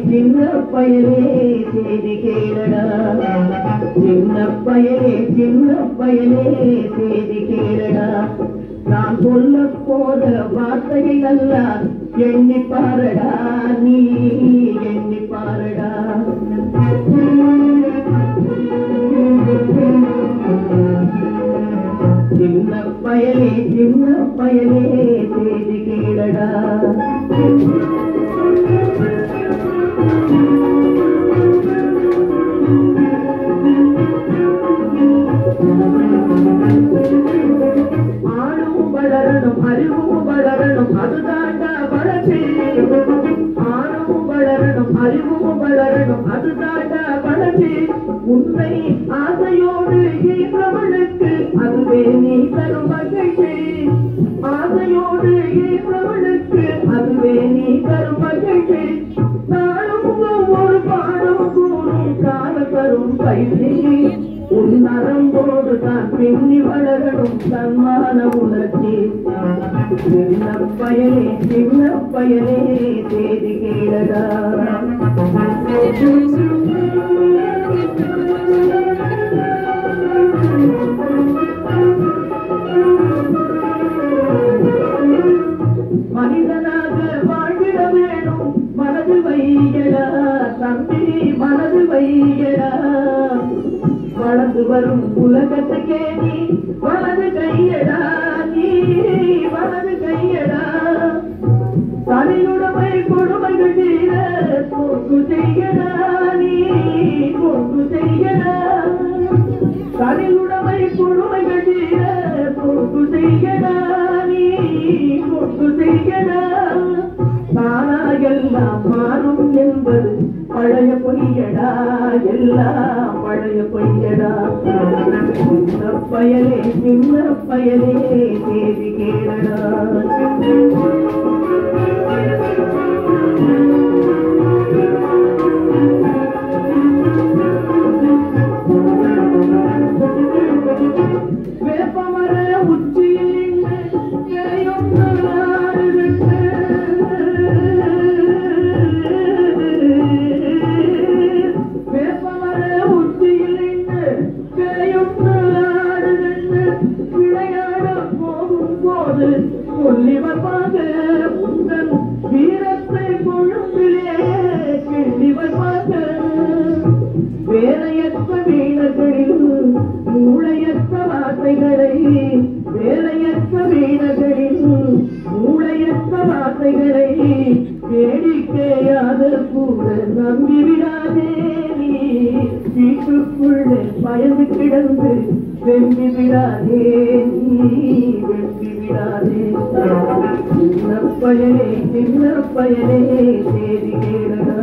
சின்ன பயலே செய்தி கேளடா சின்ன பயலே செய்தி கேளடா நான் சொல்ல போற வார்த்தைகள் அல்ல எண்ணி பாரடா நீ எண்ணி பாரடா சின்ன பயலே செய்தி கேளடா ஆளும் வளரணும் அறிவும் வளரணும் அதுதாண்டா வளர்ச்சி ஆளும் வளரணும் அறிவும் வளரணும் அதுதாண்டா வளர்ச்சி உன்னை ஆசையோடு ஈன்றவளுக்கு அதுவே நீ தரும் மகிழ்ச்சி ஆசையோடு ஈன்றவளுக்கு அதுவே நீ தரும் மகிழ்ச்சி நாளும் ஒவ்வொரு பாடம் கூறும் கால தரும் பயிற்சி உன் நரம்போடு தான் பின்னி வளரணும் சன்மான உணர்ச்சி சின்ன பயலே தேதி கேளடா மனிதனாக வாழ்விட வேணும் மனது வையடா தம்பி மனது வையடா வளர்ந்து வரும் உலகத்துக்கே நீ வலது கையடா நீ வலது கையடா தனியுடைமை கொடுமைகள் தீர பொங்கு செய்யடா நீ பொங்கு செய்யடா தனியுடைமை கொடுமைகள் தீர பொங்கு செய்யடா நீ பொங்கு செய்யடா தானா எல்லாம் மாறும் என்பது பழைய பொய்யடா எல்லாம் பழைய பொய்யடா சின்ன பயலே தேதி கேளடா வேப்பமர உச்சியில் விளையாட போகும் போது கொல்லிவர்பாக உங்கள் வீரத்தை கொழும்பிலே கிள்ளிவர்பாக வேலையற்ற வீணர்களில் மூளையற்ற வார்த்தைகளை வேலையற்ற வீணர்களில் மூளையற்ற வார்த்தைகளை வேடிக்கையாக கூட நம்பிவிடாதே நீ வீட்டுக்குள்ளே பயந்து கிடந்து வெம்பி விடாதே நீ வெம்பி விடாதே சின்ன பயலே தேதி கேளடா